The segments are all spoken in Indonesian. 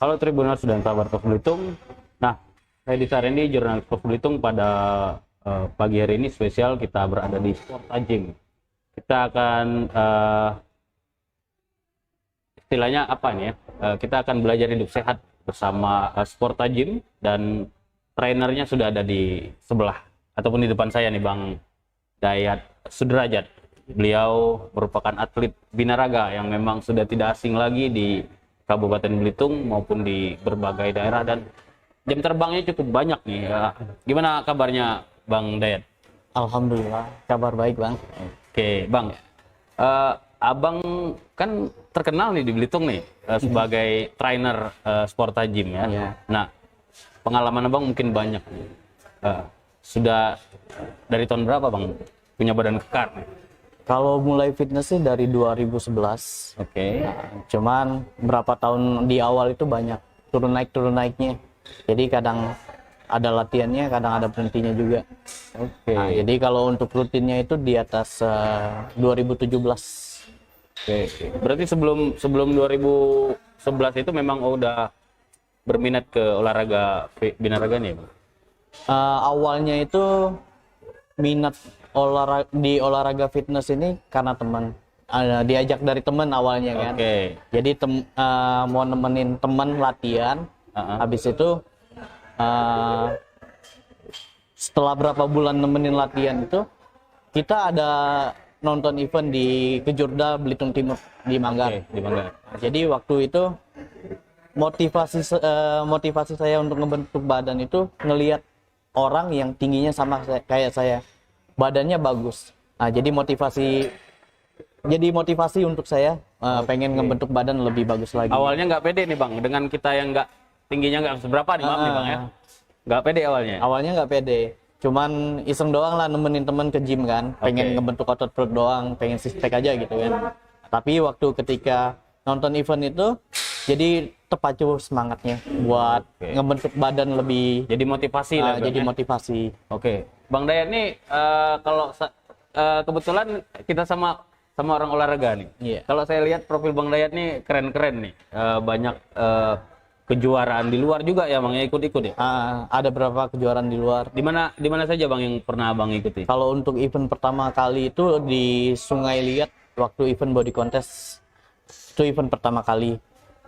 Halo Tribuners dan sahabat Pos Belitung. Nah, saya Disa Rendi, jurnalis Pos Belitung. Pada pagi hari ini spesial kita berada di Sporta Gym. Kita akan istilahnya apa nih ya? Kita akan belajar hidup sehat bersama Sporta Gym, dan trainernya sudah ada di sebelah ataupun di depan saya nih, Bang Dayat Sudrajat. Beliau merupakan atlet binaraga yang memang sudah tidak asing lagi di Kabupaten Belitung maupun di berbagai daerah, dan jam terbangnya cukup banyak nih. Gimana kabarnya Bang Dayat? Alhamdulillah, kabar baik Bang. Oke Bang, Abang kan terkenal nih di Belitung nih sebagai trainer Sporta Gym ya. Iya. Nah, pengalaman Abang mungkin banyak. Sudah dari tahun berapa Bang punya badan kekar nih? Kalau mulai fitness sih dari 2011. Oke. Nah, cuman berapa tahun di awal itu banyak turun naiknya. Jadi kadang ada latihannya, kadang ada berhentinya juga. Oke. Nah, jadi kalau untuk rutinnya itu di atas 2017. Oke. Berarti sebelum 2011 itu memang udah berminat ke olahraga binaraga nih, Bang? Awalnya itu minat olahraga fitness ini karena teman. Diajak dari teman awalnya kan. Oke. Jadi mau nemenin teman latihan. Habis itu setelah berapa bulan nemenin latihan itu, kita ada nonton event di Kejurda Belitung Timur di Manggar. Oke, di Manggar. Jadi waktu itu motivasi saya untuk ngebentuk badan itu ngelihat orang yang tingginya sama kayak saya, badannya bagus. Nah, jadi motivasi untuk saya pengen ngebentuk badan lebih bagus lagi. Awalnya nggak pede nih Bang, dengan kita yang nggak tingginya nggak seberapa nih, maaf nih Bang ya. Nggak pede awalnya? Awalnya nggak pede, cuman iseng doang lah nemenin temen ke gym kan. Pengen ngebentuk otot perut doang, pengen six pack aja gitu kan. Tapi waktu ketika nonton event itu, jadi terpacu semangatnya buat ngebentuk badan lebih. Jadi motivasi lah. Jadi motivasi. Oke. Bang Dayat nih, kalau kebetulan kita sama orang olahraga nih. Iya. Kalau saya lihat profil Bang Dayat nih keren-keren nih. Banyak kejuaraan di luar juga ya Bang, ya, ikut-ikut ya? Ada beberapa kejuaraan di luar. Di mana saja Bang yang pernah Abang ikuti? Kalau untuk event pertama kali itu di Sungai Liat, waktu event body contest. Itu event pertama kali.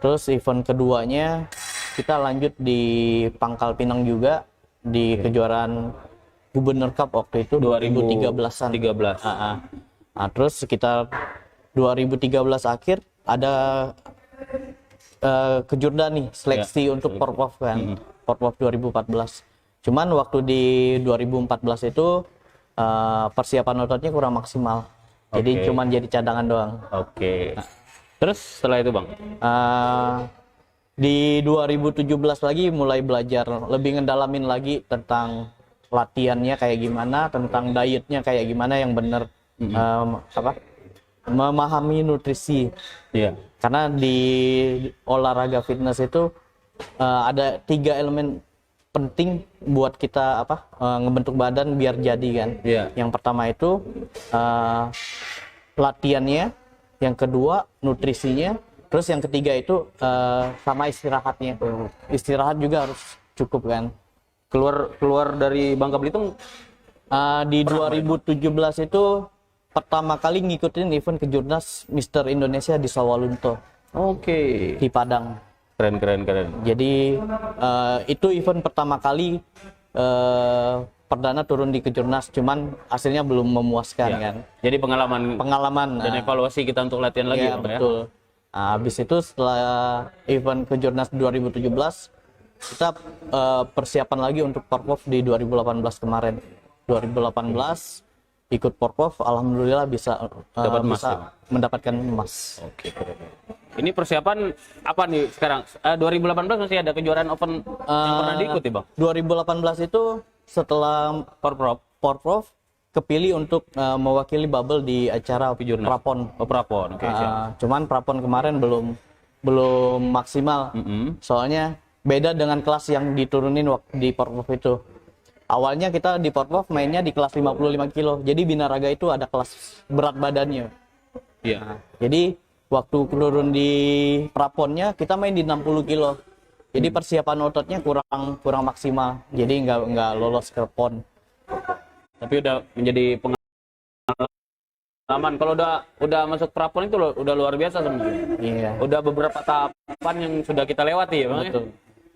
Terus event keduanya kita lanjut di Pangkal Pinang juga, di kejuaraan Gubernur Cup waktu itu 2013-an. 13. Nah, terus sekitar 2013 akhir ada Kejurda nih seleksi untuk Porprov kan. Porprov 2014. Cuman waktu di 2014 itu persiapan ototnya kurang maksimal. Jadi cuman jadi cadangan doang. Oke. Terus setelah itu Bang? Di 2017 lagi mulai belajar lebih ngedalamin lagi tentang latihannya kayak gimana, tentang dietnya kayak gimana yang bener, memahami nutrisi. Iya. Karena di olahraga fitness itu ada 3 elemen penting buat kita ngebentuk badan biar jadi kan. Iya. Yang pertama itu latihannya, yang kedua nutrisinya, terus yang ketiga itu sama istirahatnya. Istirahat juga harus cukup kan. Keluar dari Bangka Belitung di 2017 itu pertama kali ngikutin event Kejurnas Mister Indonesia di Sawalunto. Oke. Di Padang. Keren. Jadi itu event pertama kali perdana turun di Kejurnas, cuman hasilnya belum memuaskan kan. Jadi pengalaman dan evaluasi kita untuk latihan lagi ya, Bang, betul. Nah, habis itu setelah event Kejurnas 2017 kita persiapan lagi untuk Porprov di 2018 kemarin. 2018 ikut Porprov, alhamdulillah bisa mendapatkan emas. Oke, keren. Ini persiapan apa nih sekarang? 2018 masih ada kejuaraan open yang pernah diikuti Bang? 2018 itu setelah Porprov kepilih untuk mewakili Bubble di acara Prapon. Prapon. Oke, siap. Cuman Prapon kemarin belum maksimal. Soalnya beda dengan kelas yang diturunin waktu di Porprov itu. Awalnya kita di Porprov mainnya di kelas 55 kilo. Jadi binaraga itu ada kelas berat badannya. Iya. Jadi waktu turun di Praponnya kita main di 60 kilo. Jadi persiapan ototnya kurang kurang maksimal. Jadi nggak lolos ke PON. Tapi udah menjadi pengalaman. Kalau udah masuk prapon itu udah luar biasa sebenarnya. Iya. Udah beberapa tahapan yang sudah kita lewati ya, Bang. Ya? Betul.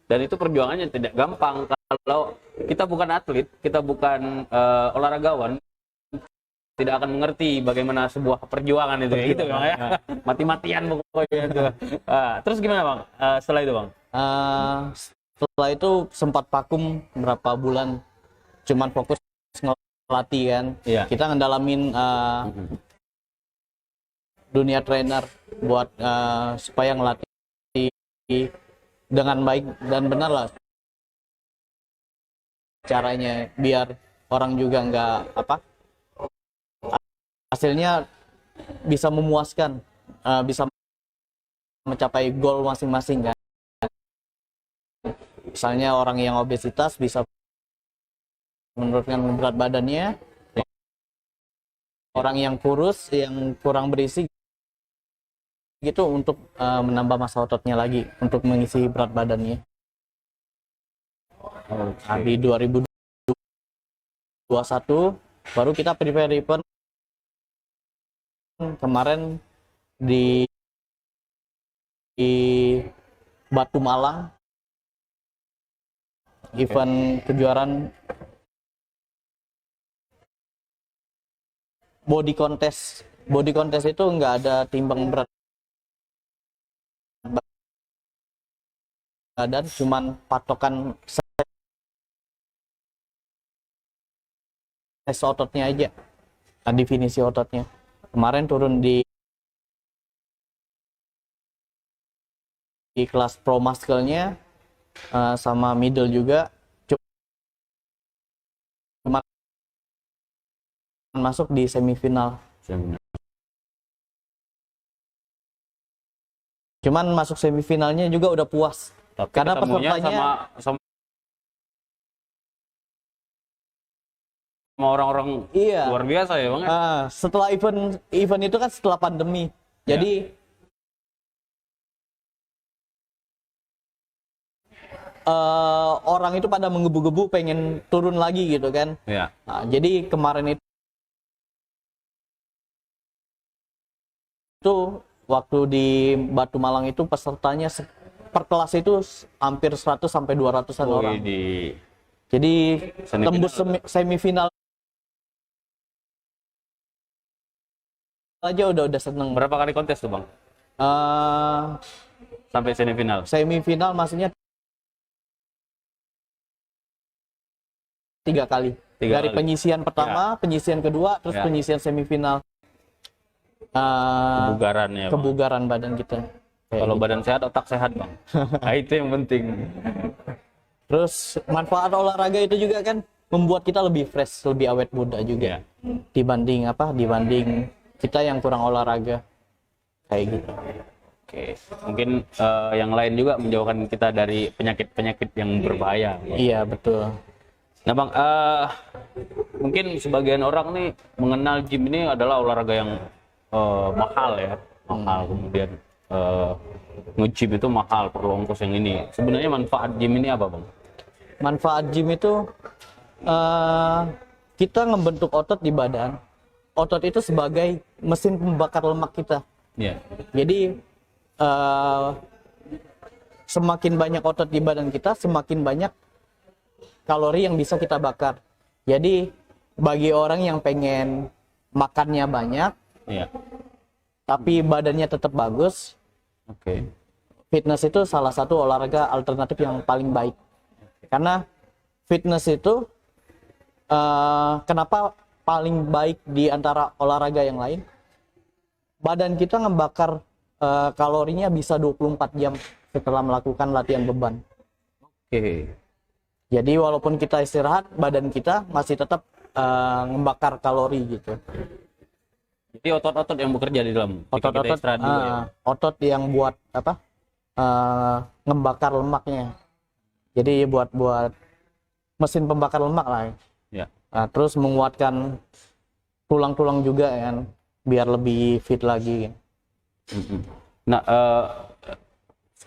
Dan itu perjuangannya tidak gampang kalau kita bukan atlet, kita bukan olahragawan, tidak akan mengerti bagaimana sebuah perjuangan itu, gitu Bang ya. Mati-matian pokoknya itu. Terus gimana Bang? Setelah itu Bang? Setelah itu sempat vakum berapa bulan, cuman fokus ngelatih kan. Iya. Kita ngedalamin dunia trainer buat supaya ngelatih dengan baik dan benar lah caranya, biar orang juga nggak hasilnya bisa memuaskan, bisa mencapai goal masing-masing kan. Misalnya orang yang obesitas bisa menurunkan berat badannya, orang yang kurus yang kurang berisi gitu untuk menambah massa ototnya lagi untuk mengisi berat badannya. Di 2021 baru kita prepare event kemarin di Batu Malang, event kejuaraan body contest. Body contest itu nggak ada timbang berat badan, cuman patokan size ototnya aja, definisi ototnya. Kemarin turun di kelas pro muscle-nya sama middle juga, cuma masuk di semifinal. Cuman masuk semifinalnya juga udah puas. Tapi karena ketemunya pesertanya sama orang-orang iya, luar biasa ya Bang. setelah event itu kan setelah pandemi. Jadi orang itu pada menggebu-gebu pengen turun lagi gitu kan. Iya. Jadi kemarin itu waktu di Batu Malang itu pesertanya per kelas itu hampir 100 sampai 200-an orang. Jadi tembus semifinal aja udah seneng. Berapa kali kontes tuh Bang? Sampai semifinal. Semifinal maksudnya 3 kali. Dari penyisian pertama, penyisian kedua, terus penyisian semifinal. Kebugaran ya Bang. Kebugaran badan kita. Kalau badan sehat, otak sehat Bang. Nah, itu yang penting. Terus manfaat olahraga itu juga kan membuat kita lebih fresh, lebih awet muda juga. Dibanding kita yang kurang olahraga. Kayak gitu. Oke, mungkin yang lain juga menjauhkan kita dari penyakit-penyakit yang berbahaya. Iya, betul. Nah Bang, mungkin sebagian orang nih mengenal gym ini adalah olahraga yang mahal ya. Mahal, kemudian nge-gym itu mahal, perlu ongkos yang ini. Sebenarnya manfaat gym ini apa Bang? Manfaat gym itu kita ngebentuk otot di badan. Otot itu sebagai mesin pembakar lemak kita. Iya. Jadi semakin banyak otot di badan kita, semakin banyak kalori yang bisa kita bakar. Jadi bagi orang yang pengen makannya banyak, tapi badannya tetap bagus, fitness itu salah satu olahraga alternatif yang paling baik. Karena fitness itu kenapa paling baik di antara olahraga yang lain? Badan kita ngebakar kalorinya bisa 24 jam setelah melakukan latihan beban. Jadi walaupun kita istirahat, badan kita masih tetap ngebakar kalori gitu. Jadi otot-otot yang bekerja di dalam Otot-otot otot yang buat ngebakar lemaknya. Jadi buat mesin pembakar lemak lah. Terus menguatkan tulang-tulang juga kan, biar lebih fit lagi. Nah,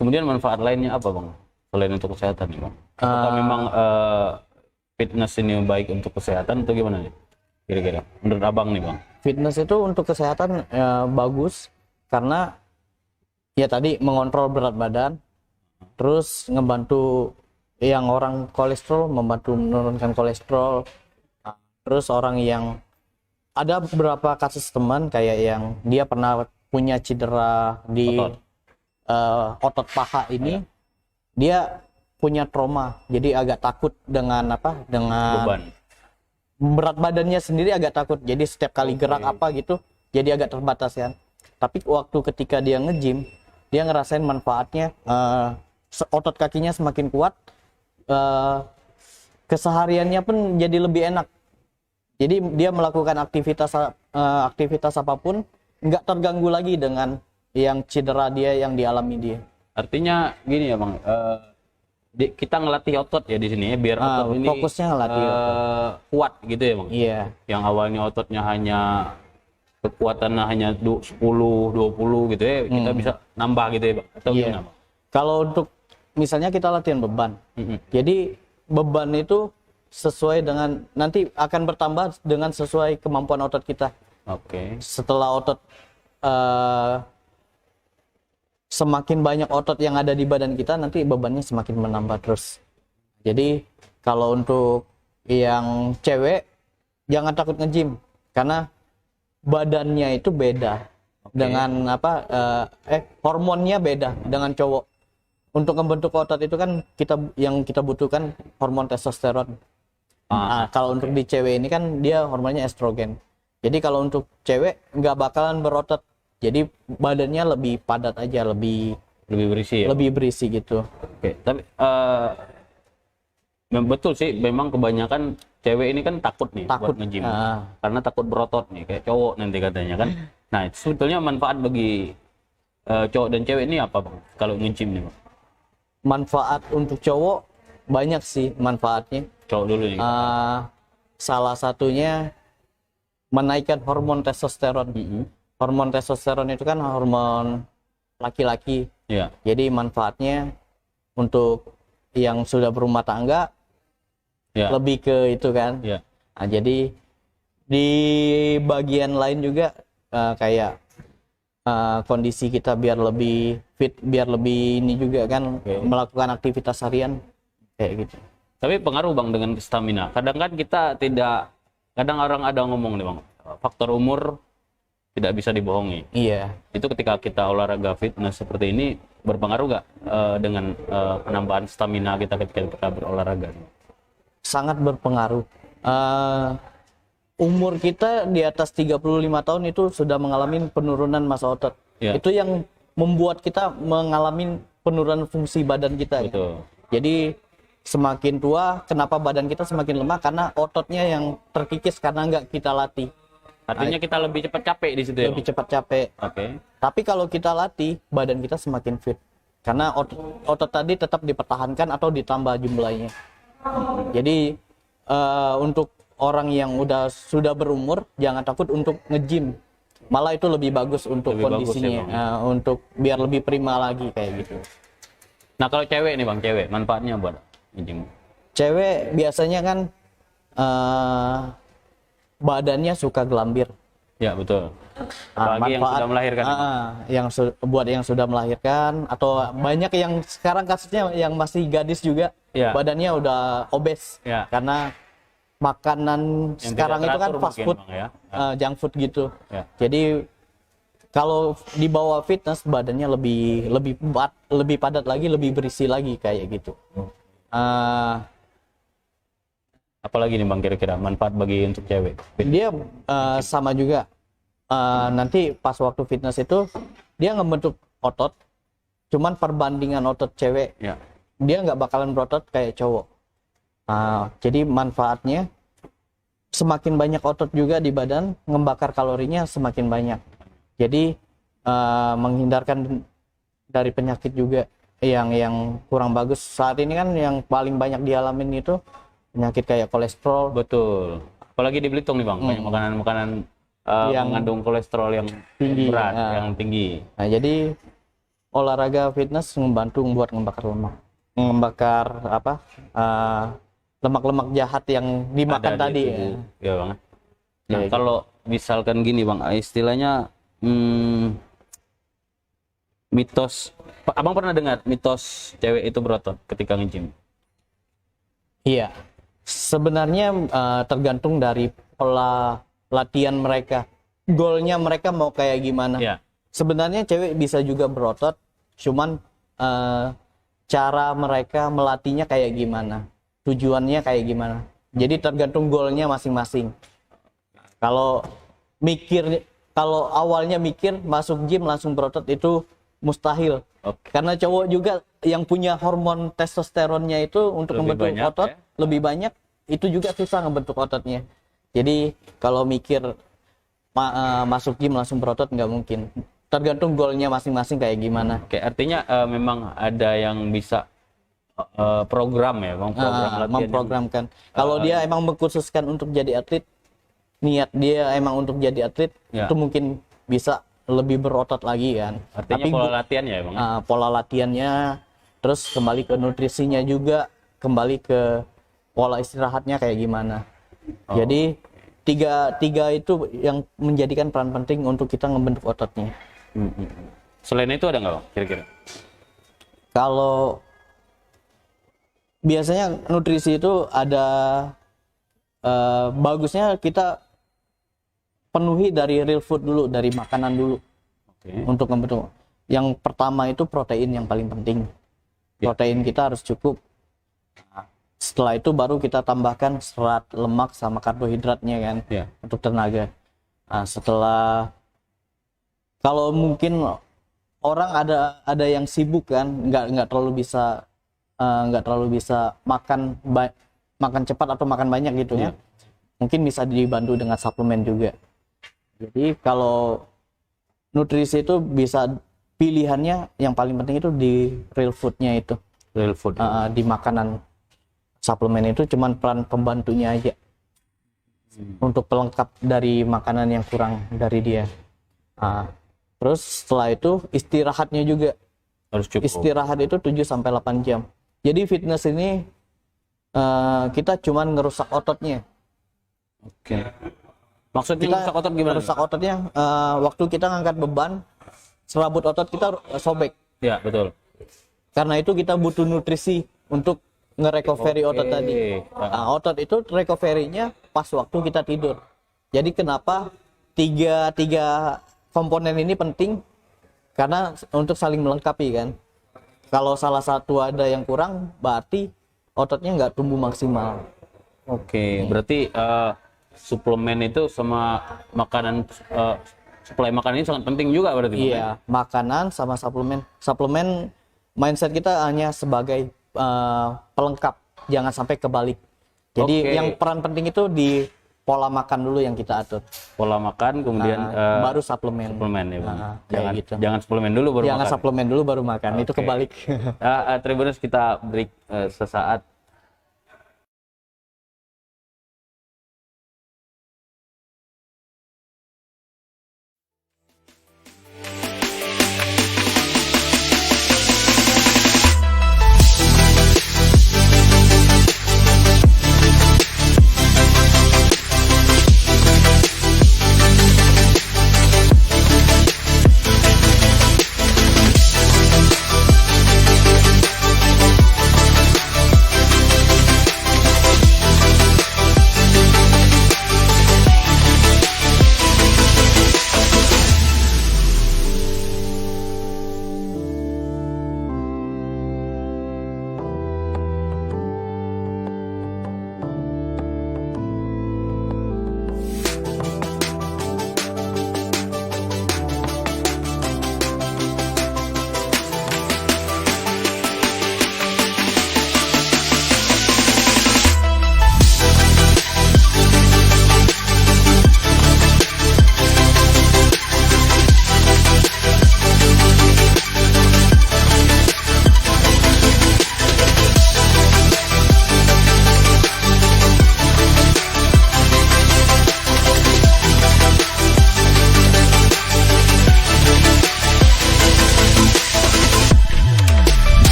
kemudian manfaat lainnya apa Bang? selain untuk kesehatan nih bang? Apakah memang fitness ini baik untuk kesehatan atau gimana nih? Kira-kira menurut abang nih bang? Fitness itu untuk kesehatan bagus karena ya tadi mengontrol berat badan, terus ngebantu yang orang kolesterol, membantu menurunkan kolesterol. Terus orang yang ada beberapa kasus teman kayak yang dia pernah punya cedera di otot paha ini, dia punya trauma, jadi agak takut dengan dengan Beban. berat badannya sendiri, agak takut, jadi setiap kali gerak apa gitu jadi agak terbatas kan. Tapi waktu ketika dia nge-gym, dia ngerasain manfaatnya, otot kakinya semakin kuat, kesehariannya pun jadi lebih enak. Jadi dia melakukan aktivitas apapun nggak terganggu lagi dengan yang cedera dia yang dialami dia. Artinya gini ya bang, kita ngelatih otot ya di sini ya, biar otot ini fokusnya ngelatih kuat gitu ya bang. Iya. Yang awalnya ototnya hanya kekuatannya hanya 10-20 gitu ya, kita bisa nambah gitu ya bang. Atau gimana bang? Kalau untuk misalnya kita latihan beban, jadi beban itu sesuai dengan nanti akan bertambah dengan sesuai kemampuan otot kita. Oke. Setelah otot semakin banyak otot yang ada di badan kita, nanti bebannya semakin menambah terus. Jadi kalau untuk yang cewek jangan takut nge-gym karena badannya itu beda dengan hormonnya beda dengan cowok. Untuk membentuk otot itu kan kita butuhkan hormon testosteron. Nah, kalau untuk di cewek ini kan dia hormonnya estrogen. Jadi kalau untuk cewek nggak bakalan berotot. Jadi badannya lebih padat aja, lebih berisi ya? Lebih berisi gitu. Oke, tapi betul sih, memang kebanyakan cewek ini kan takut nih buat nge-gym. Karena takut berotot nih, kayak cowok nanti katanya kan. Nah, itu sebetulnya manfaat bagi cowok dan cewek ini apa bang, kalau nge-gym nih bang? Manfaat untuk cowok banyak sih manfaatnya. Cowok dulu nih. Salah satunya menaikkan hormon testosteron. Hormon testosteron itu kan hormon laki-laki. Yeah. Jadi manfaatnya untuk yang sudah berumah tangga lebih ke itu kan. Yeah. Nah, jadi di bagian lain juga kayak kondisi kita biar lebih fit, biar lebih ini juga kan, melakukan aktivitas harian kayak gitu. Tapi pengaruh bang dengan stamina. Kadang kan kita tidak, kadang orang ada ngomong nih bang, faktor umur tidak bisa dibohongi. Iya. Itu ketika kita olahraga fitness seperti ini berpengaruh nggak dengan penambahan stamina kita ketika kita berolahraga? Sangat berpengaruh. Umur kita di atas 35 tahun itu sudah mengalami penurunan massa otot. Yeah. Itu yang membuat kita mengalami penurunan fungsi badan kita. Betul. Jadi semakin tua, kenapa badan kita semakin lemah? Karena ototnya yang terkikis karena nggak kita latih. Artinya kita lebih cepat capek di situ ya? Lebih cepat capek. Oke. Tapi kalau kita latih, badan kita semakin fit. Karena otot tadi tetap dipertahankan atau ditambah jumlahnya. Jadi untuk orang yang sudah berumur, jangan takut untuk nge-gym. Malah itu lebih bagus untuk kondisinya. Bagus ya, untuk biar lebih prima lagi kayak gitu. Nah kalau cewek nih bang, cewek manfaatnya buat nge-gym? Cewek biasanya kan badannya suka gelambir. Ya betul. Apalagi yang sudah melahirkan. Buat yang sudah melahirkan atau banyak yang sekarang kasusnya yang masih gadis juga, badannya udah obes karena makanan yang sekarang itu kan fast food, junk food gitu. Jadi kalau dibawa fitness badannya lebih padat lagi, lebih berisi lagi kayak gitu. Apalagi nih bang kira-kira manfaat bagi untuk cewek? Dia sama juga. Nanti pas waktu fitness itu dia ngebentuk otot, cuman perbandingan otot cewek dia nggak bakalan berotot kayak cowok. Jadi manfaatnya semakin banyak otot juga di badan, ngebakar kalorinya semakin banyak. Jadi menghindarkan dari penyakit juga yang kurang bagus. Saat ini kan yang paling banyak dialamin itu penyakit kayak kolesterol. Betul. Apalagi di Belitung nih bang, banyak makanan-makanan yang mengandung kolesterol yang tinggi, berat, yang tinggi. Nah jadi olahraga fitness membantu buat ngebakar lemak. membakar apa lemak-lemak jahat yang dimakan Ada di tadi ya. tubuh. Ya bang. Nah Kayak kalau misalkan gini bang, istilahnya mitos, abang pernah dengar mitos cewek itu berotot ketika nge-gym? Iya, sebenarnya tergantung dari pola latihan mereka, goalnya mereka mau kayak gimana. Ya. Sebenarnya cewek bisa juga berotot, cuman cara mereka melatihnya kayak gimana, tujuannya kayak gimana. Jadi tergantung goalnya masing-masing. Kalau awalnya mikir masuk gym langsung berotot itu mustahil. Oke. Karena cowok juga yang punya hormon testosteronnya itu untuk Lebih membentuk banyak, otot ya? lebih banyak, itu juga susah ngebentuk ototnya. Jadi kalau mikir masuk gym langsung berotot nggak mungkin. Tergantung goalnya masing-masing kayak gimana. Oke, artinya memang ada yang bisa program ya bang, program latihan Memprogramkan. Kalau dia emang mengkhususkan untuk jadi atlet, niat dia emang untuk jadi atlet, Ya. itu mungkin bisa lebih berotot lagi kan. artinya Tapi pola latihan ya bang. pola latihannya, terus kembali ke nutrisinya juga, kembali ke pola istirahatnya kayak gimana. Jadi tiga itu yang menjadikan peran penting untuk kita ngebentuk ototnya. Selain itu ada nggak bang kira-kira? Kalau biasanya nutrisi itu ada bagusnya kita penuhi dari real food dulu, dari makanan dulu. Oke. Untuk membentuk. Yang pertama itu protein yang paling penting. Ya. Protein kita harus cukup. Setelah itu baru kita tambahkan serat, lemak sama karbohidratnya kan, Ya. untuk tenaga. Nah, setelah kalau mungkin orang ada yang sibuk kan, nggak terlalu bisa makan cepat atau makan banyak gitu ya. Mungkin bisa dibantu dengan suplemen juga. Jadi kalau nutrisi itu bisa pilihannya yang paling penting itu di real foodnya itu. Real food. Di makanan. Suplemen itu cuman peran pembantunya aja. Untuk pelengkap dari makanan yang kurang dari dia. Terus setelah itu istirahatnya juga. Harus cukup. Istirahat itu 7-8 jam. Jadi fitness ini kita cuman ngerusak ototnya. Oke. Maksudnya Kita rusak otot gimana? ngerusak ototnya waktu kita ngangkat beban, serabut otot kita sobek. Ya betul. Karena itu kita butuh nutrisi untuk nge-recovery Oke. otot tadi. Otot itu recovery-nya pas waktu kita tidur. Jadi kenapa tiga komponen ini penting? Karena untuk saling melengkapi kan. Kalau salah satu ada yang kurang, berarti ototnya nggak tumbuh maksimal. Oke, berarti suplemen itu sama makanan, suplai makanan ini sangat penting juga berarti Bang, ya? Iya, makanan sama suplemen. Suplemen mindset kita hanya sebagai pelengkap, jangan sampai kebalik. Jadi Oke. yang peran penting itu di pola makan dulu yang kita atur. Pola makan kemudian Baru suplemen. suplemen ya Bang. Kayak gitu. Jangan suplemen dulu baru Jangan makan. suplemen dulu baru makan, itu Oke. kebalik. Tribuners, kita break sesaat.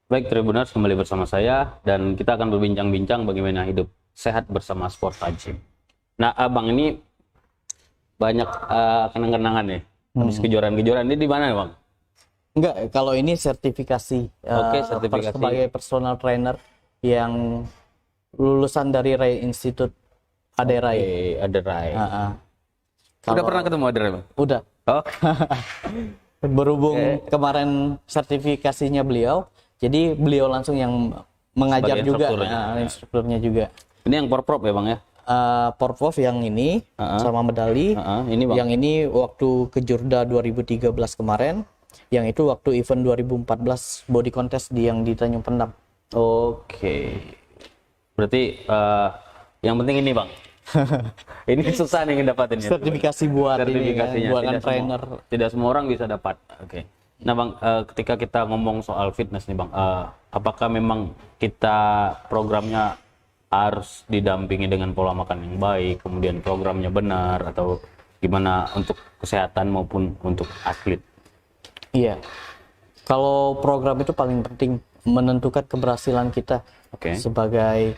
Baik, Tribuners, kembali bersama saya dan kita akan berbincang-bincang bagaimana hidup sehat bersama Sporta Gym. Nah, Abang ini banyak kenang-kenangan ya. Habis kejuaraan-kejuaraan ini di mana, Bang? Enggak, kalau ini sertifikasi, Oke, sertifikasi. sebagai personal trainer yang lulusan dari Ray Institute Aderai. Aderai. Udah Kalau- pernah ketemu Aderai, Bang? Udah. Oh, Berhubung kemarin sertifikasinya beliau, jadi beliau langsung yang mengajar Sebagai juga, instrukturnya. instrukturnya juga. ini yang porprov ya, Bang ya? Porprov yang ini sama medali, Ini, Bang. yang ini waktu Kejurda 2013 kemarin, yang itu waktu event 2014 body contest yang di Tanjung Pendam. Oke. Berarti yang penting ini, Bang. Ini susah nih ngedapatin ya. Sertifikasi buat ini kan, Sertifikasinya buat tidak trainer. tidak semua orang bisa dapat. Oke. Nah, Bang, ketika kita ngomong soal fitness nih, Bang, apakah memang kita programnya harus didampingi dengan pola makan yang baik, kemudian programnya benar, atau gimana untuk kesehatan maupun untuk atlet? Iya. Kalau program itu paling penting menentukan keberhasilan kita Oke. sebagai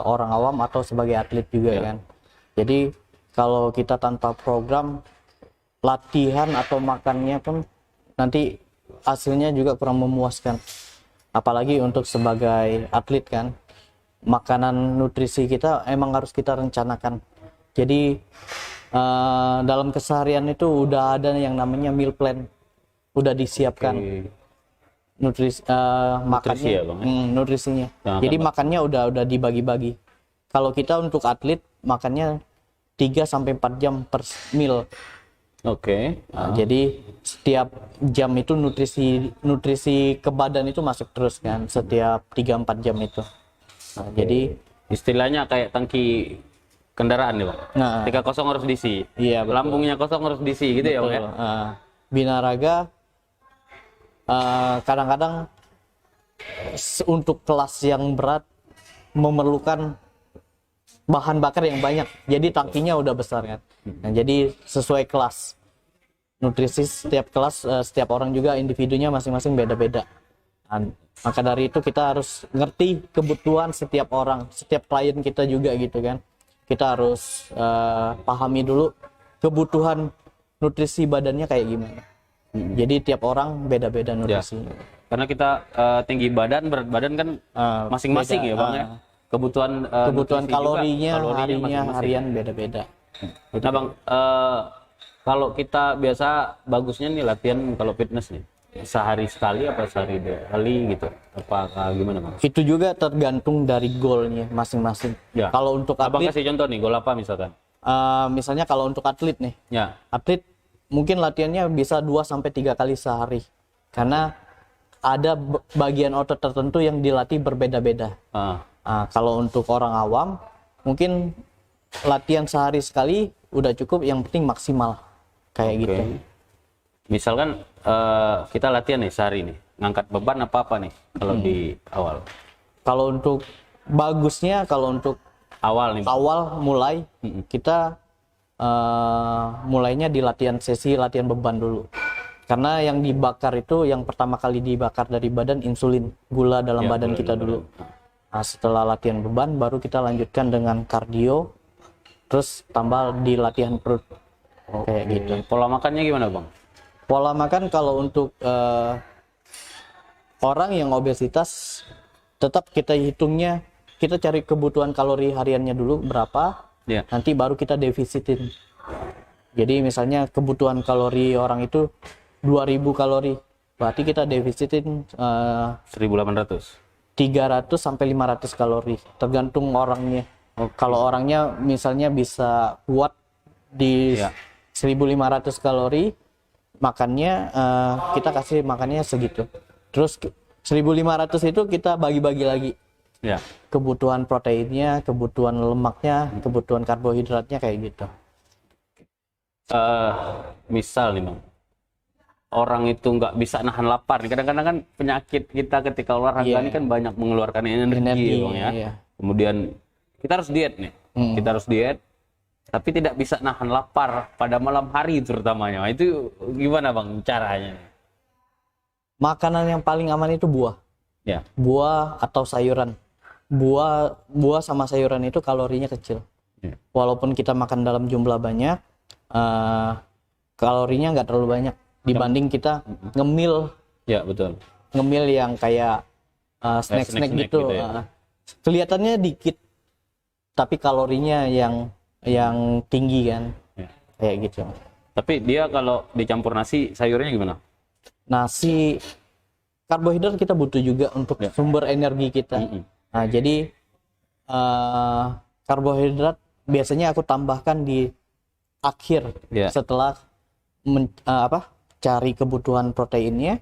orang awam atau sebagai atlet juga kan. Jadi kalau kita tanpa program latihan atau makannya pun nanti hasilnya juga kurang memuaskan. Apalagi untuk sebagai atlet kan, makanan nutrisi kita emang harus kita rencanakan. Jadi dalam keseharian itu udah ada yang namanya meal plan, udah disiapkan makannya, ya, Bang, ya? nutrisinya. Nah, Jadi makannya udah dibagi-bagi. Kalau kita untuk atlet makannya 3-4 jam per meal. Oke. Jadi setiap jam itu nutrisi ke badan itu masuk terus kan, setiap 3-4 jam itu. Jadi Istilahnya kayak tangki kendaraan nih, Bang. Nah. Ketika kosong harus diisi. Iya, betul. Lambungnya kosong harus diisi gitu ya, Bang ya. Binaraga kadang-kadang untuk kelas yang berat memerlukan bahan bakar yang banyak, jadi tangkinya udah besar kan. Nah, jadi sesuai kelas nutrisi setiap kelas, setiap orang juga individunya masing-masing beda-beda. Maka dari itu kita harus ngerti kebutuhan setiap orang, setiap klien kita juga gitu kan. Kita harus pahami dulu kebutuhan nutrisi badannya kayak gimana. Jadi tiap orang beda-beda nutrisi. Karena kita tinggi badan, berat badan kan masing-masing beda. ya, Bang ya. Kebutuhan Kebutuhan nutrisi juga, kalorinya harinya masing-masing. harian beda-beda. Nah, Bang, kalau kita biasa bagusnya nih latihan kalau fitness nih sehari sekali apa sehari 2 kali gitu? Apakah gimana, Bang? Itu juga tergantung dari goalnya masing-masing. Ya. Kalau untuk Abang atlet, kasih contoh nih, gol apa misalkan? misalnya kalau untuk atlet nih, Ya. atlet mungkin latihannya bisa 2-3 kali sehari. Karena ada bagian otot tertentu yang dilatih berbeda-beda. Kalau untuk orang awam, mungkin latihan sehari sekali udah cukup, yang penting maksimal. Kayak gitu. Misalkan kita latihan nih sehari nih, ngangkat beban apa nih kalau di awal? Kalau untuk bagusnya, kalau untuk Awal nih, Bang. awal mulai, kita mulainya di sesi latihan beban dulu. Karena yang dibakar itu, yang pertama kali dibakar dari badan insulin, gula dalam badan kita dulu. Nah, setelah latihan beban baru kita lanjutkan dengan kardio, terus tambah di latihan perut. Kayak gitu. Pola makannya gimana, Bang? Pola makan kalau untuk orang yang obesitas, tetap kita hitungnya, kita cari kebutuhan kalori hariannya dulu berapa, Ya. nanti baru kita defisitin. Jadi misalnya kebutuhan kalori orang itu 2000 kalori, berarti kita defisitin 1800. 300 sampai 500 kalori, tergantung orangnya. Kalau orangnya misalnya bisa kuat di 1500 kalori, makannya kita kasih makannya segitu. Terus 1500 itu kita bagi-bagi lagi. Ya. Kebutuhan proteinnya, kebutuhan lemaknya, kebutuhan karbohidratnya kayak gitu. Misal nih, Bang, orang itu nggak bisa nahan lapar nih. Kadang-kadang kan penyakit kita ketika olahraga ini kan banyak mengeluarkan energi, Bang ya. iya. Kemudian kita harus diet nih. Kita harus diet, tapi tidak bisa nahan lapar pada malam hari terutamanya. Itu gimana, Bang, caranya? Makanan yang paling aman itu buah. Ya. buah atau sayuran. Buah sama sayuran itu kalorinya kecil. Ya. Walaupun kita makan dalam jumlah banyak, eh, kalorinya nggak terlalu banyak dibanding kita ngemil Ya, betul. yang kayak snack-snack snack-snack gitu. gitu ya. Kelihatannya dikit, tapi kalorinya yang tinggi kan, Ya. kayak gitu. Tapi dia kalau dicampur nasi, sayurnya gimana? Nasi, karbohidrat kita butuh juga untuk Ya. sumber energi kita. Nah, jadi karbohidrat biasanya aku tambahkan di akhir Ya. setelah cari kebutuhan proteinnya,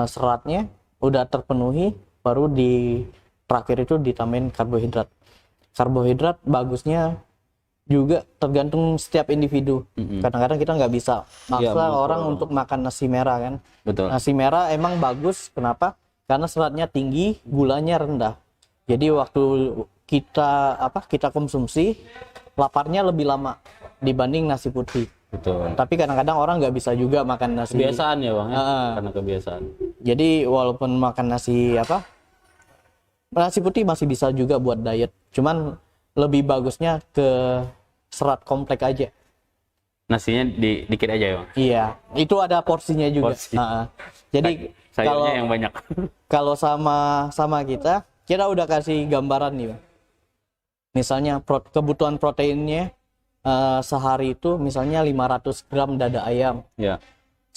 seratnya udah terpenuhi, baru di terakhir itu ditambahin karbohidrat. Karbohidrat bagusnya juga tergantung setiap individu. Kadang-kadang kita nggak bisa maksa betul. orang untuk makan nasi merah kan. Betul. Nasi merah emang bagus, kenapa? Karena seratnya tinggi, gulanya rendah. Jadi waktu kita konsumsi, laparnya lebih lama dibanding nasi putih. Betul. Tapi kadang-kadang orang nggak bisa juga makan nasi. Kebiasaan ya bang, ya? Karena kebiasaan. Jadi walaupun makan nasi putih masih bisa juga buat diet. Cuman lebih bagusnya ke serat kompleks aja. Nasinya dikit aja ya bang? Iya, itu ada porsinya juga. Porsi. Jadi Sayurnya yang banyak. kalau sama kita udah kasih gambaran nih, Bang. Misalnya kebutuhan proteinnya sehari itu misalnya 500 gram dada ayam. Ya.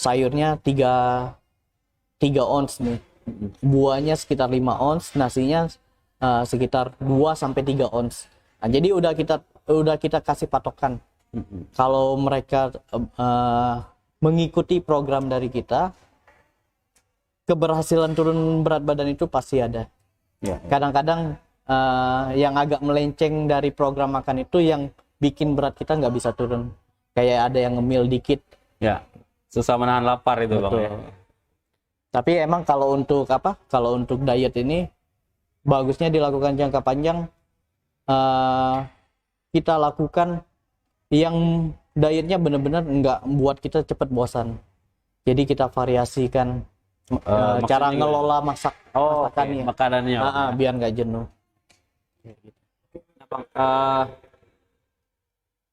Sayurnya 3 ons nih. Buahnya sekitar 5 ons, nasinya sekitar 2 sampai 3 ons. Nah, jadi udah kita kasih patokan. Kalau mereka mengikuti program dari kita, keberhasilan turun berat badan itu pasti ada. Ya. Kadang-kadang yang agak melenceng dari program makan itu yang bikin berat kita nggak bisa turun. Kayak ada yang ngemil dikit. Ya. Susah menahan lapar itu bang. Ya. Tapi emang kalau untuk diet ini bagusnya dilakukan jangka panjang. Kita lakukan yang dietnya benar-benar nggak buat kita cepat bosan. Jadi kita variasikan cara ngelola masakannya. Makanannya. Biar nggak jenuh.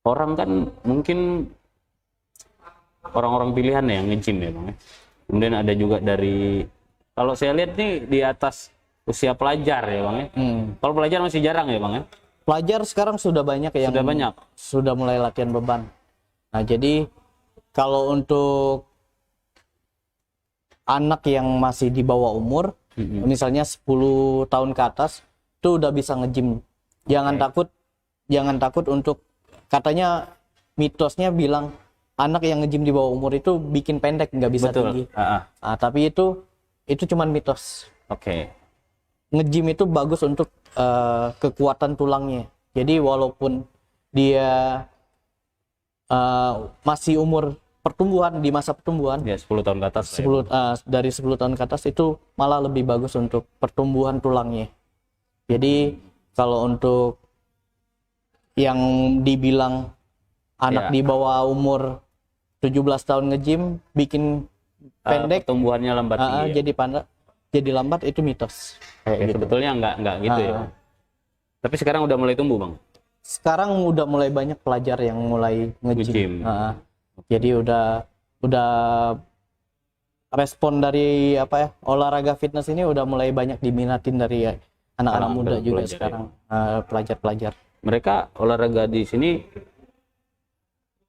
Orang kan mungkin orang-orang pilihan ya yang nge-gym ya bang. Kemudian ada juga dari, kalau saya lihat nih di atas usia pelajar ya bang ya. Kalau pelajar masih jarang ya bang ya. Pelajar sekarang sudah banyak yang sudah mulai latihan beban. Nah, jadi kalau untuk anak yang masih di bawah umur, misalnya 10 tahun ke atas, itu udah bisa nge-gym. Jangan takut untuk, katanya mitosnya bilang anak yang nge-gym di bawah umur itu bikin pendek, nggak bisa tinggi. Nah, tapi itu cuman mitos. Nge-gym itu bagus untuk kekuatan tulangnya. Jadi walaupun dia masih umur pertumbuhan, di masa pertumbuhan, ya 10 tahun ke atas. Dari 10 tahun ke atas itu malah lebih bagus untuk pertumbuhan tulangnya. Jadi kalau untuk yang dibilang anak di bawah umur 17 tahun nge-gym bikin pendek, pertumbuhannya lambat jadi lambat, itu mitos. Gitu. Sebetulnya nggak gitu ya. Tapi sekarang udah mulai tumbuh bang. Sekarang udah mulai banyak pelajar yang mulai nge-gym. Jadi udah respon dari olahraga fitness ini udah mulai banyak diminatin dari anak-anak muda juga sekarang, pelajar-pelajar. Mereka olahraga di sini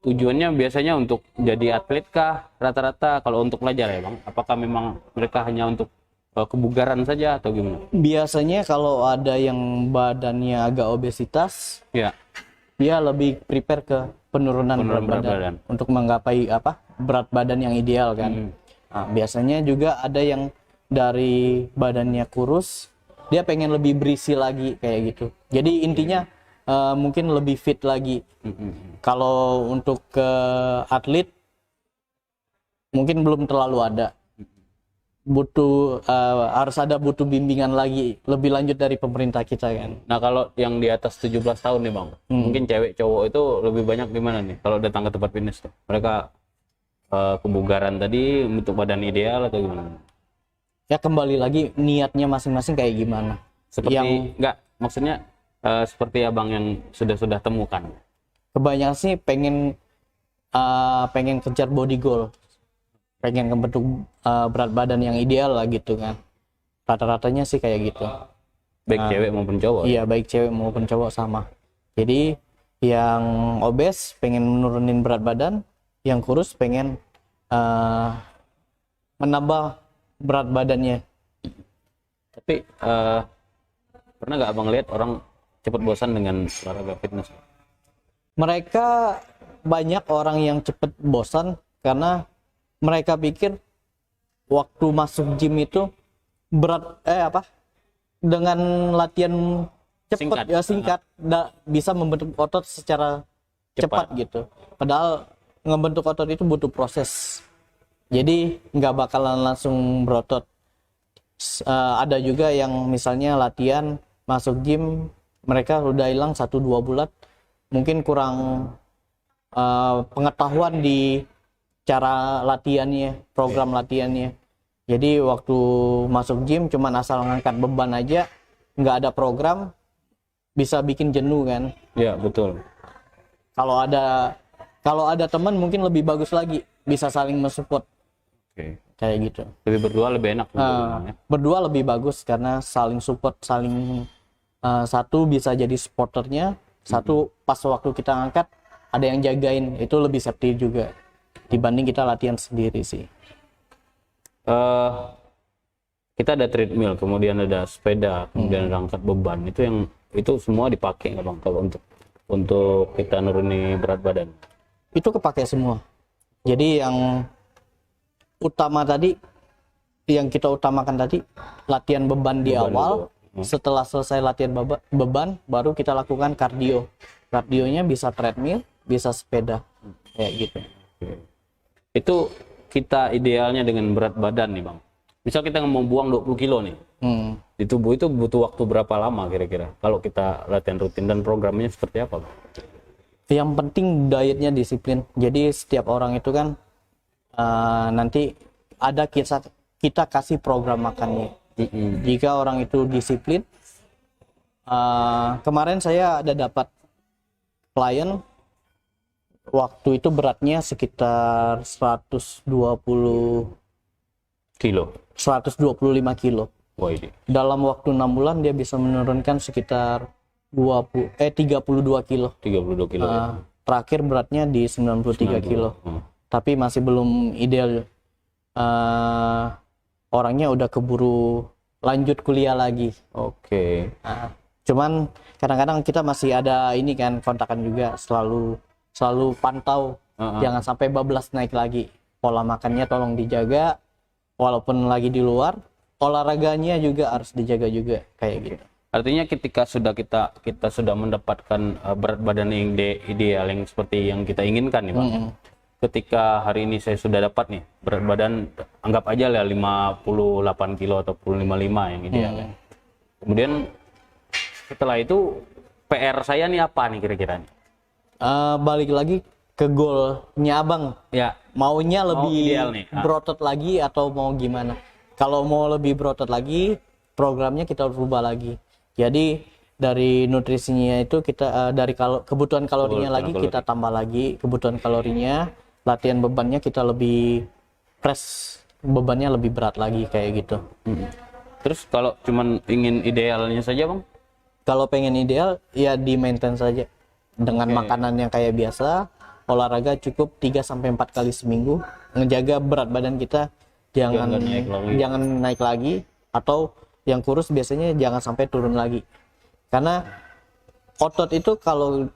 tujuannya biasanya untuk jadi atlet kah rata-rata kalau untuk pelajar ya bang? Apakah memang mereka hanya untuk kebugaran saja atau gimana? Biasanya kalau ada yang badannya agak obesitas, dia lebih prepare ke penurunan berat badan untuk menggapai berat badan yang ideal kan. Nah, biasanya juga ada yang dari badannya kurus, dia pengen lebih berisi lagi kayak gitu. Jadi intinya mungkin lebih fit lagi. Kalau untuk ke atlet mungkin belum terlalu ada. Harus ada bimbingan lagi lebih lanjut dari pemerintah kita kan. Nah, kalau yang di atas 17 tahun nih bang, mungkin cewek cowok itu lebih banyak di mana nih kalau datang ke tempat fitness tuh? Mereka kebugaran tadi untuk badan ideal atau gimana? Ya kembali lagi niatnya masing-masing kayak gimana. Seperti Yang enggak, maksudnya seperti abang yang sudah temukan. kebanyakan sih pengen kejar body goal, pengen membentuk berat badan yang ideal lah gitu kan. Rata-ratanya sih kayak gitu. Baik cewek maupun cowok. Iya, baik cewek maupun cowok sama. Jadi yang obes pengen menurunin berat badan, yang kurus pengen eh, menambah berat badannya. Tapi pernah nggak abang lihat orang cepat bosan dengan olahraga fitness? Mereka banyak orang yang cepet bosan karena mereka pikir waktu masuk gym itu berat dengan latihan Singkat. singkat bisa membentuk otot secara cepat gitu. Padahal ngebentuk otot itu butuh proses. Jadi nggak bakalan langsung berotot. Ada juga yang misalnya latihan masuk gym mereka udah hilang 1-2 bulan, mungkin kurang pengetahuan di cara latihannya, program latihannya. Jadi waktu masuk gym cuman asal ngangkat beban aja, nggak ada program, bisa bikin jenuh kan. Ya betul. Kalau ada teman mungkin lebih bagus lagi, bisa saling mensupport Oke. kayak gitu. Lebih berdua lebih enak. Ya. Berdua lebih bagus karena saling support, saling satu bisa jadi supporternya, satu pas waktu kita ngangkat ada yang jagain, itu lebih safety juga dibanding kita latihan sendiri sih. Kita ada treadmill, kemudian ada sepeda, kemudian ada angkat beban. Itu semua dipakai nggak bang kalau untuk kita nuruni berat badan? Itu kepake semua. Jadi yang utama tadi, yang kita utamakan tadi, latihan beban di awal. Setelah selesai latihan beban, baru kita lakukan kardio. Kardionya bisa treadmill, bisa sepeda, kayak gitu. Oke. Itu kita idealnya dengan berat badan nih bang. Misal kita mau buang 20 kilo nih, di tubuh itu butuh waktu berapa lama kira-kira? Kalau kita latihan rutin dan programnya seperti apa bang? Yang penting dietnya disiplin. Jadi setiap orang itu kan nanti ada kita kasih program makannya. Jika orang itu disiplin, kemarin saya ada dapat klien waktu itu beratnya sekitar 125 kilo. Wah ini. Dalam waktu 6 bulan dia bisa menurunkan sekitar 32 kilo. 32 kilo. Ya. Terakhir beratnya di 93 kilo. Tapi masih belum ideal. Orangnya udah keburu lanjut kuliah lagi. Oke. Cuman kadang-kadang kita masih ada ini kan, kontakan juga, selalu pantau. Jangan sampai bablas naik lagi. Pola makannya tolong dijaga. Walaupun lagi di luar, olahraganya juga harus dijaga juga kayak gitu. Artinya ketika kita sudah mendapatkan berat badan yang ideal yang seperti yang kita inginkan nih bang. Ketika hari ini saya sudah dapat nih berat badan, anggap aja lah 58 kilo atau 55 yang ideal. Kemudian setelah itu PR saya nih apa nih kira-kira nih? Balik lagi ke goalnya abang. Ya. Maunya lebih ideal nih. berotot lagi atau mau gimana? Kalau mau lebih berotot lagi, programnya kita rubah lagi. Jadi dari nutrisinya itu kita dari kebutuhan kalorinya lagi kita tambah lagi kebutuhan kalorinya, latihan bebannya kita lebih press bebannya lebih berat lagi kayak gitu. Terus kalau cuman ingin idealnya saja bang? Kalau pengen ideal ya di maintain saja dengan makanan yang kayak biasa, olahraga cukup 3-4 kali seminggu, ngejaga berat badan kita jangan naik lagi, atau yang kurus biasanya jangan sampai turun lagi. Karena otot itu kalau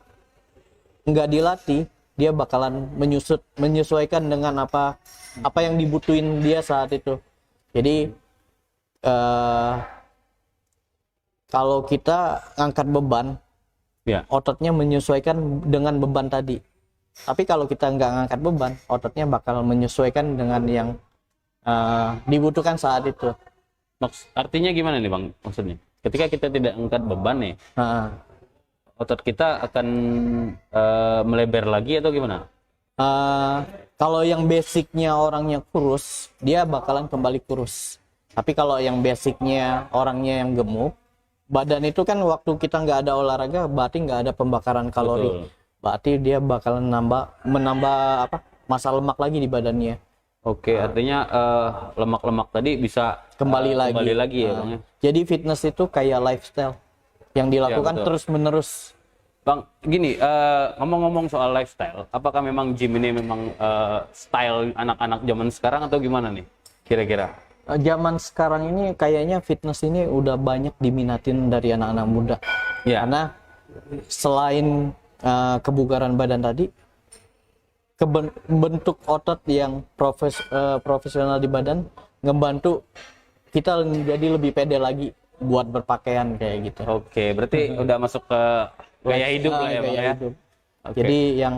nggak dilatih, dia bakalan menyesuaikan dengan apa yang dibutuhin dia saat itu. Jadi kalau kita ngangkat beban, ototnya menyesuaikan dengan beban tadi. Tapi kalau kita nggak ngangkat beban, ototnya bakal menyesuaikan dengan yang dibutuhkan saat itu. Artinya gimana nih bang maksudnya? Ketika kita tidak angkat beban nih, otot kita akan melebar lagi atau gimana? Kalau yang basicnya orangnya kurus, dia bakalan kembali kurus. Tapi kalau yang basicnya orangnya yang gemuk, badan itu kan waktu kita nggak ada olahraga, berarti nggak ada pembakaran kalori. Betul. Berarti dia bakalan menambah apa? Massa lemak lagi di badannya. Oke, artinya lemak-lemak tadi bisa Kembali lagi. kembali lagi ya, Bang ya. Jadi fitness itu kayak lifestyle yang dilakukan betul. terus-menerus. Bang, gini, ngomong-ngomong soal lifestyle, apakah memang gym ini memang style anak-anak zaman sekarang atau gimana nih? Kira-kira? Zaman sekarang ini kayaknya fitness ini udah banyak diminatin dari anak-anak muda. Ya. Karena selain kebugaran badan tadi, bentuk otot yang profesional di badan ngebantu kita jadi lebih pede lagi buat berpakaian kayak gitu. Oke, berarti udah masuk ke gaya hidup lah ya, Bang Gaya ya. hidup. Oke. Jadi yang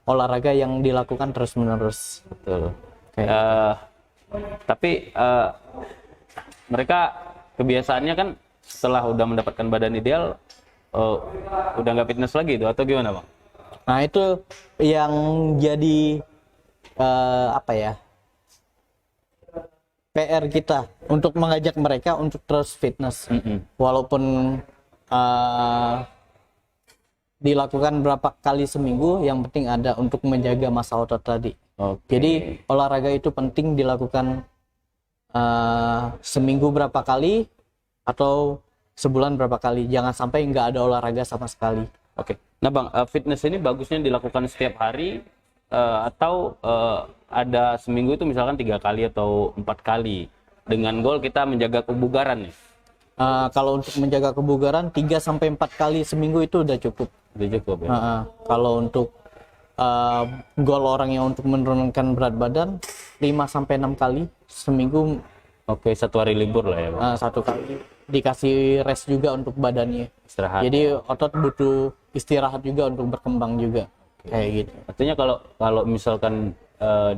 olahraga yang dilakukan terus-menerus. Betul. Kayak Tapi mereka kebiasaannya kan setelah udah mendapatkan badan ideal, udah nggak fitness lagi itu atau gimana, Bang? Nah itu yang jadi apa ya, PR kita untuk mengajak mereka untuk terus fitness. Walaupun dilakukan berapa kali seminggu, yang penting ada untuk menjaga massa otot tadi. Oke. Jadi olahraga itu penting dilakukan seminggu berapa kali atau sebulan berapa kali. Jangan sampai nggak ada olahraga sama sekali. Oke. Nah, Bang, fitness ini bagusnya dilakukan setiap hari atau ada seminggu itu misalkan 3 kali atau 4 kali dengan goal kita menjaga kebugaran nih. Kalau untuk menjaga kebugaran 3-4 kali seminggu itu udah cukup. Udah cukup ya. Kalau untuk goal orang yang untuk menurunkan berat badan 5-6 kali seminggu. Oke, 1 hari libur lah ya, Bang. 1 kali dikasih rest juga untuk badannya. Istirahat. Jadi otot butuh istirahat juga untuk berkembang juga. Kayak gitu. Artinya kalau misalkan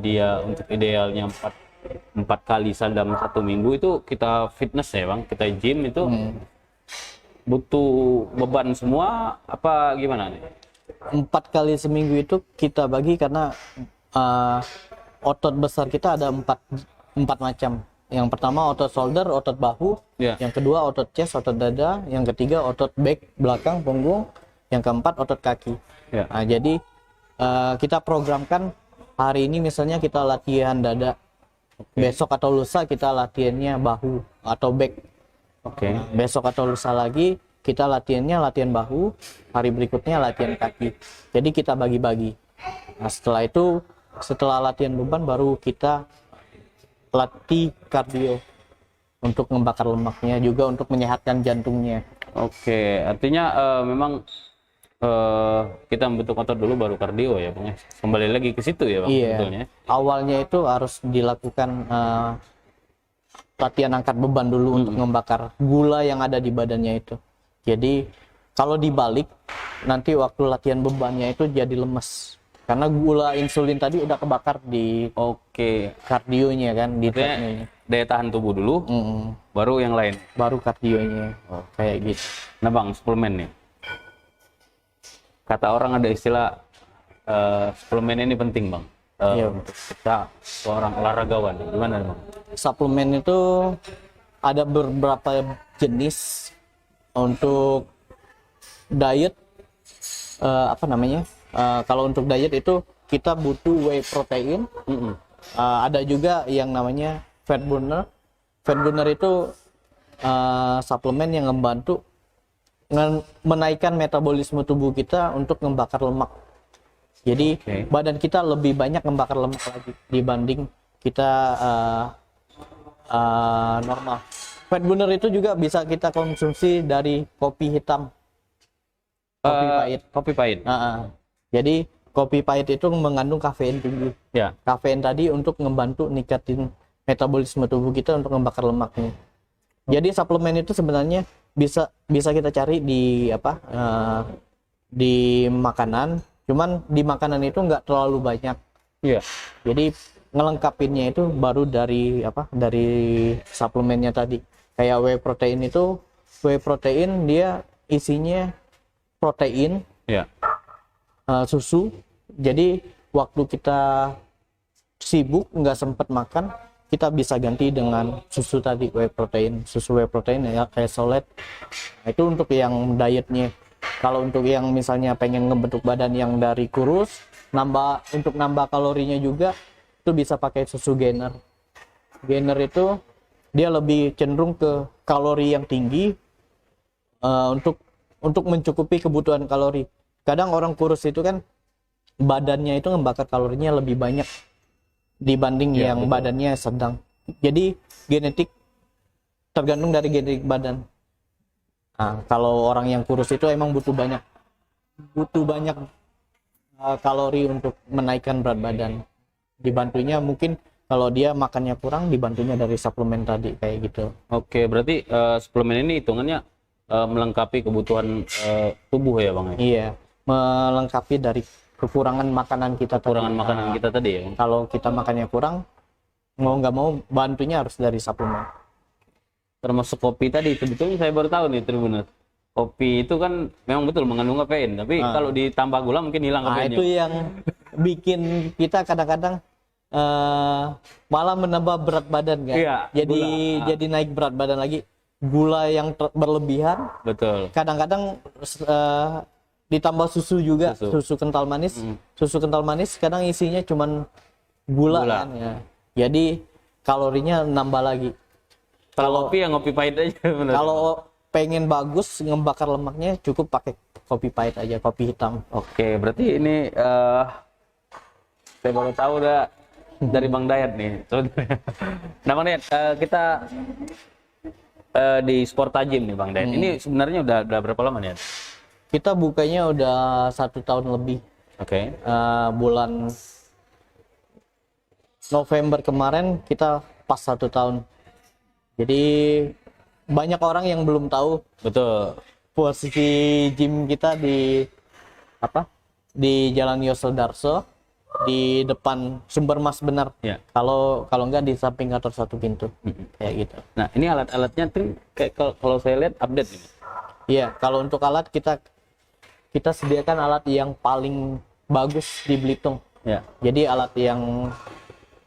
dia untuk idealnya 4 kali dalam 1 minggu itu kita fitness ya, Bang, kita gym itu butuh beban semua apa gimana nih? 4 kali seminggu itu kita bagi karena otot besar kita ada empat macam. Yang pertama otot shoulder, otot bahu. Ya. Yang kedua otot chest, otot dada. Yang ketiga otot back, belakang, punggung. Yang keempat otot kaki. Ya. Nah, jadi kita programkan hari ini misalnya kita latihan dada. Besok atau lusa kita latihannya bahu atau back. Oke. Besok atau lusa lagi kita latihan bahu, hari berikutnya latihan kaki. Jadi kita bagi-bagi. Nah, setelah itu, setelah latihan beban baru kita latih kardio untuk membakar lemaknya, juga untuk menyehatkan jantungnya. Oke, artinya memang kita membentuk otot dulu baru kardio ya, Bang. Kembali lagi ke situ ya, Bang, Iya. sebetulnya. Awalnya itu harus dilakukan latihan angkat beban dulu untuk membakar gula yang ada di badannya itu. Jadi kalau dibalik nanti waktu latihan bebannya itu jadi lemes. Karena gula insulin tadi udah kebakar di Oke. kardionya kan, di Artinya treadmillnya. daya tahan tubuh dulu, baru yang lain. Baru kardionya. Kayak gitu. Nah, Bang, suplemen nih. Kata orang ada istilah suplemen ini penting, Bang. Iya. Untuk kita seorang olahragawan. Gimana, Bang? Suplemen itu ada beberapa jenis. Untuk diet apa namanya? Kalau untuk diet itu kita butuh whey protein. Ada juga yang namanya fat burner. Fat burner itu suplemen yang membantu menaikkan metabolisme tubuh kita untuk membakar lemak. Jadi badan kita lebih banyak membakar lemak lagi dibanding kita normal. Fat burner itu juga bisa kita konsumsi dari kopi hitam, kopi pahit. Kopi pahit. Jadi kopi pahit itu mengandung kafein tinggi. Ya. Kafein tadi untuk membantu ningkatin metabolisme tubuh kita untuk membakar lemaknya. Jadi suplemen itu sebenarnya bisa kita cari di di makanan. Cuman di makanan itu nggak terlalu banyak. Iya. Jadi ngelengkapinnya itu baru dari dari suplemennya tadi. Kayak whey protein dia isinya protein, susu. Jadi waktu kita sibuk nggak sempet makan, kita bisa ganti dengan susu tadi, whey protein, susu whey protein ya kayak Solid. Nah, itu untuk yang dietnya. Kalau untuk yang misalnya pengen ngebentuk badan yang dari kurus, untuk nambah kalorinya juga, itu bisa pakai susu gainer. Gainer itu dia lebih cenderung ke kalori yang tinggi, untuk mencukupi kebutuhan kalori. Kadang orang kurus itu kan badannya itu ngebakar kalorinya lebih banyak dibanding Ya, yang betul. badannya sedang. Jadi genetik tergantung dari genetik badan. Nah, kalau orang yang kurus itu emang butuh banyak kalori untuk menaikkan berat badan. Dibantunya mungkin kalau dia makannya kurang, dibantunya dari suplemen tadi kayak gitu. Oke, berarti suplemen ini hitungannya melengkapi kebutuhan tubuh ya Bang ya? Iya, melengkapi dari kekurangan makanan kita Kekurangan tadi. makanan Nah, kita tadi ya Bang? kalau kita makannya kurang, mau nggak mau bantunya harus dari suplemen. Termasuk kopi tadi, sebetulnya saya baru tahu nih Tribuners. Kopi itu kan memang betul mengandung kafein, tapi kalau ditambah gula mungkin hilang Nah, kafeinnya. itu yang bikin kita kadang-kadang malah menambah berat badan kan. Iya, Jadi naik berat badan lagi. Gula yang berlebihan, Betul. kadang-kadang ditambah susu juga, susu kental manis. Susu kental manis kadang isinya cuman gula. Kan ya. Jadi kalorinya nambah lagi. Kalau kopi ya ngopi pahit aja bener. Kalau pengen bagus ngebakar lemaknya, cukup pakai kopi pahit aja, kopi hitam. Oke, berarti ini saya baru tahu udah dari Bang Dayat nih. Nah Bang Dayat, kita di Sporta Gym nih Bang Dayat. Ini sebenarnya udah berapa lama nih? Kita bukanya udah 1 tahun lebih. Oke. Bulan November kemarin kita pas 1 tahun. Jadi banyak orang yang belum tahu Betul. posisi gym kita di Jalan Yosel Darso, di depan Sumber Mas Benar. Ya. Kalau enggak di samping kantor 1 pintu. Kayak gitu. Nah, ini alat-alatnya tuh kayak kalau saya lihat update nih. Iya, kalau untuk alat kita sediakan alat yang paling bagus di Belitung. Ya. Jadi alat yang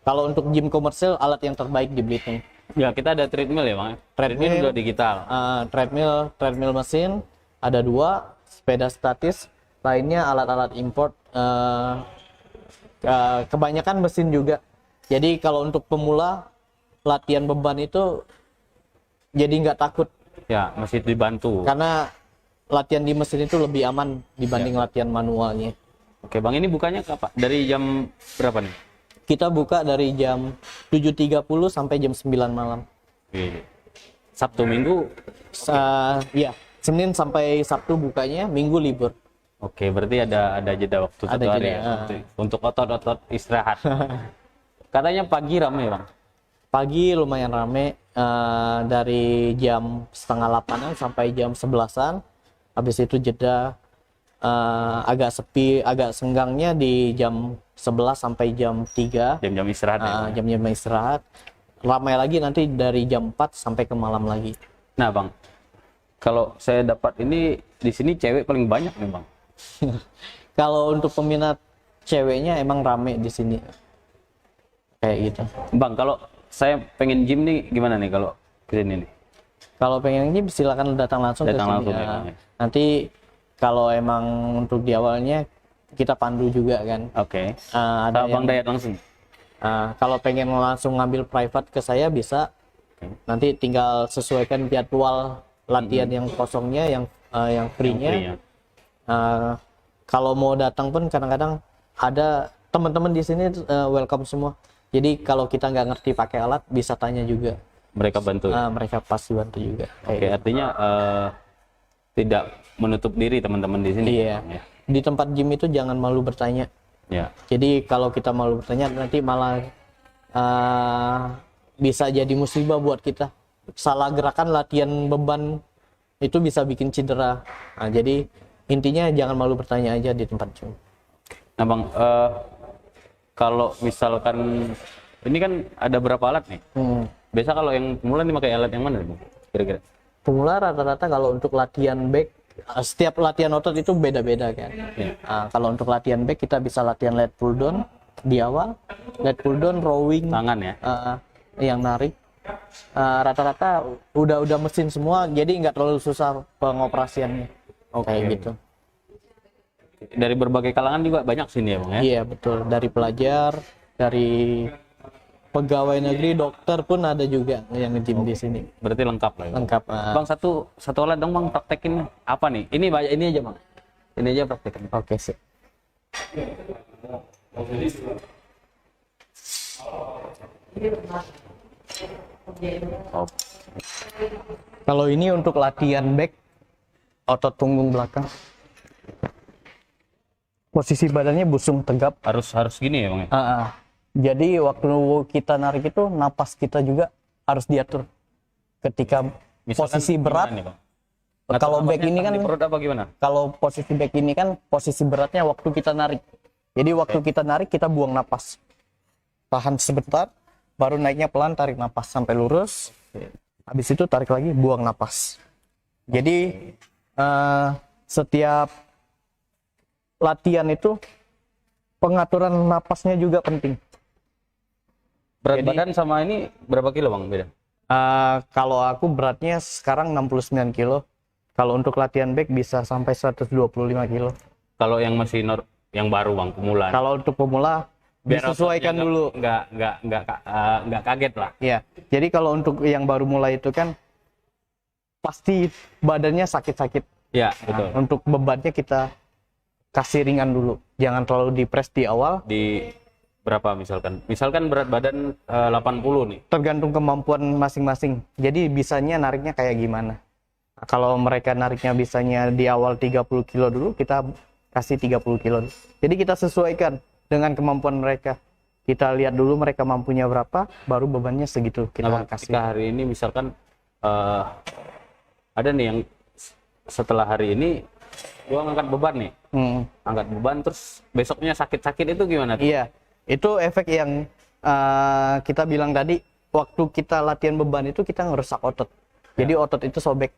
kalau untuk gym komersil, alat yang terbaik di Belitung. Ya, kita ada treadmill ya, Bang. Treadmill udah digital. Treadmill mesin ada 2, sepeda statis, lainnya alat-alat import. Kebanyakan mesin juga. Jadi kalau untuk pemula latihan beban itu jadi nggak takut, Ya, masih dibantu. karena latihan di mesin itu lebih aman dibanding latihan manualnya. Oke, Bang, ini bukanya kapan? Dari jam berapa nih? Kita buka dari jam 7.30 sampai jam 9 malam. Oke. Sabtu Minggu. Ya, Senin sampai Sabtu bukanya, Minggu libur. Oke, berarti ada jeda waktu Ada 1 hari jeda, ya, untuk otot-otot istirahat. Katanya pagi ramai Bang. Pagi lumayan rame, dari jam setengah 8-an sampai jam 11-an. Habis itu jeda, agak sepi, agak senggangnya di jam 11 sampai jam 3. Jam-jam istirahat ya. Jam-jam istirahat. Ramai lagi nanti dari jam 4 sampai ke malam lagi. Nah, Bang. Kalau saya dapat ini di sini cewek paling banyak nih, Bang. Kalau untuk peminat ceweknya emang rame di sini. Kayak gitu. Bang, kalau saya pengen gym nih gimana nih kalau ke sini nih? Kalau pengen gym silakan datang langsung ke sini. Langsung ya, Bang. Nanti kalau emang untuk di awalnya kita pandu juga kan. Oke. Ada Bang Dayat langsung. kalau pengen langsung ngambil private ke saya bisa. Nanti tinggal sesuaikan jadwal latihan yang kosongnya, yang free-nya. Kalau mau datang pun kadang-kadang ada teman-teman di sini welcome semua. Jadi kalau kita nggak ngerti pakai alat bisa tanya juga. Mereka bantu. Mereka pasti bantu juga. Oke, artinya tidak menutup diri teman-teman di sini. Iya. Bang, ya? Di tempat gym itu jangan malu bertanya. Ya. Jadi kalau kita malu bertanya nanti malah bisa jadi musibah buat kita. Salah gerakan latihan beban itu bisa bikin cedera. Nah, jadi intinya jangan malu bertanya aja di tempat gym. Nah, Bang, kalau misalkan ini kan ada berapa alat nih? Biasa kalau yang pemula nih pakai alat yang mana nih, Bang? Kira-kira? Pemula rata-rata kalau untuk latihan back, setiap latihan otot itu beda-beda kan. Ya. Kalau untuk latihan back kita bisa latihan lat pull down di awal, lat pull down, rowing, Tangan ya. yang narik. Rata-rata udah mesin semua, jadi nggak terlalu susah pengoperasiannya. Kayak gitu. Dari berbagai kalangan juga banyak sini ya bang ya? Iya betul, dari pelajar, dari pegawai negeri, dokter pun ada juga yang nge-gym di sini. Berarti lengkap lah ya? Lengkap. Bang, satu alat dong bang, praktekin apa nih? Ini aja bang, ini aja praktekin. Oke sih. Oh. Kalau ini untuk latihan back, otot punggung belakang. Posisi badannya busung tegap. Harus gini ya bang ya? Jadi waktu kita narik itu napas kita juga harus diatur. Ketika Misalkan posisi berat, gimana nih, Bang? kalau Ngatur back napasnya ini kan, di perut apa gimana? kalau posisi back ini kan posisi beratnya waktu kita narik. Jadi waktu kita narik kita buang napas, tahan sebentar, baru naiknya pelan, tarik napas sampai lurus. Habis itu tarik lagi, buang napas. Jadi setiap latihan itu pengaturan napasnya juga penting. Berat badan sama ini berapa kilo bang beda? Kalau aku beratnya sekarang 69 kilo. Kalau untuk latihan back bisa sampai 125 kilo. Kalau yang masih yang baru bang, pemula. Kalau untuk pemula Biar disesuaikan ototnya dulu. Nggak kaget lah. Ya, jadi kalau untuk yang baru mulai itu kan pasti badannya sakit-sakit. Ya betul. Untuk bebannya kita kasih ringan dulu. Jangan terlalu dipres di awal. Di berapa misalkan? Misalkan berat badan 80 nih. Tergantung kemampuan masing-masing. Jadi bisanya nariknya kayak gimana. Nah, kalau mereka nariknya bisanya di awal 30 kilo dulu, kita kasih 30 kilo. Jadi kita sesuaikan dengan kemampuan mereka. Kita lihat dulu mereka mampunya berapa, baru bebannya segitu kita Nah, Bang, kasih. ketika hari ini misalkan ada nih yang setelah hari ini gua ngangkat beban nih. Angkat beban terus besoknya sakit-sakit itu gimana tuh? Iya, itu efek yang kita bilang tadi, waktu kita latihan beban itu kita ngerusak otot. Jadi otot itu sobek.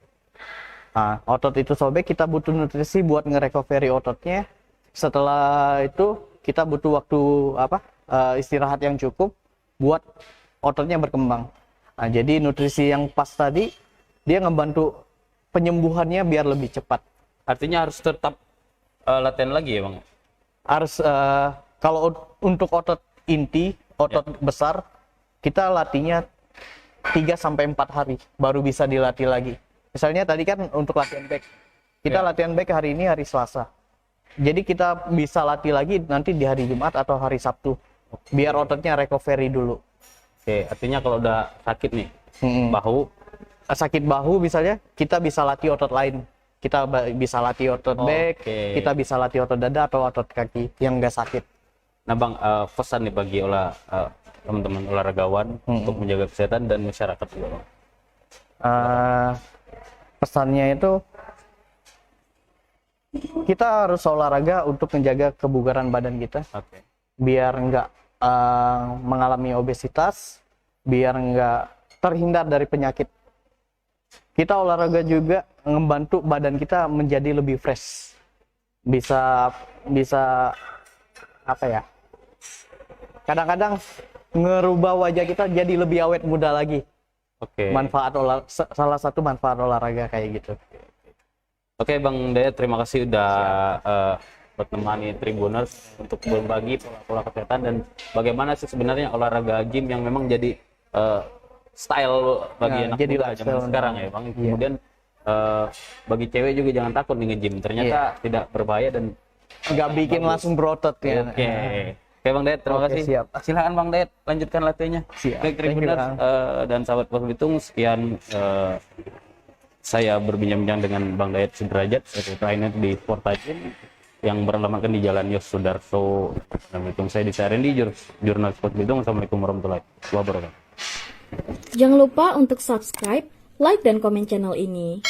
Nah, otot itu sobek, kita butuh nutrisi buat nge-recovery ototnya. Setelah itu kita butuh waktu istirahat yang cukup buat ototnya berkembang. Nah, jadi nutrisi yang pas tadi dia ngebantu penyembuhannya biar lebih cepat. Artinya harus tetap latihan lagi ya bang? Harus kalau untuk otot inti, otot besar, kita latihnya 3-4 hari baru bisa dilatih lagi. Misalnya tadi kan untuk latihan back, kita latihan back hari ini hari Selasa. Jadi kita bisa latih lagi nanti di hari Jumat atau hari Sabtu, biar ototnya recovery dulu. Oke, artinya kalau udah sakit nih, bahu, sakit bahu misalnya, kita bisa latih otot lain. Kita bisa latih otot back, kita bisa latih otot dada atau otot kaki yang nggak sakit. Nah bang, pesan nih bagi teman-teman olahragawan untuk menjaga kesehatan dan masyarakat juga bang. Pesannya itu kita harus olahraga untuk menjaga kebugaran badan kita, biar nggak mengalami obesitas, biar nggak terhindar dari penyakit. Kita olahraga juga membantu badan kita menjadi lebih fresh, bisa apa ya? Kadang-kadang ngerubah wajah kita jadi lebih awet muda lagi. Salah satu manfaat olahraga kayak gitu. Oke Bang Dayat, terima kasih udah menemani Tribuners untuk berbagi pola kesehatan dan bagaimana sih sebenarnya olahraga gym yang memang jadi style bagi anak muda zaman sekarang ya Bang. Kemudian bagi cewek juga jangan takut nih nge-gym. Ternyata tidak berbahaya dan nggak bikin langsung berotot ya. Oke Bang Dayat, terima kasih. Siap. Silakan Bang Dayat, lanjutkan latihannya. Baik Tribuners dan sahabat Pos Bitung, sekian saya berbincang-bincang dengan Bang Dayat Sudrajat, trainer di Sporta Gym yang beralamatkan di Jalan Yos Sudarso, Bitung. Saya di Sarendi, Jurnal Sport Bitung. Assalamualaikum warahmatullahi wabarakatuh. Jangan lupa untuk subscribe, like, dan komen channel ini.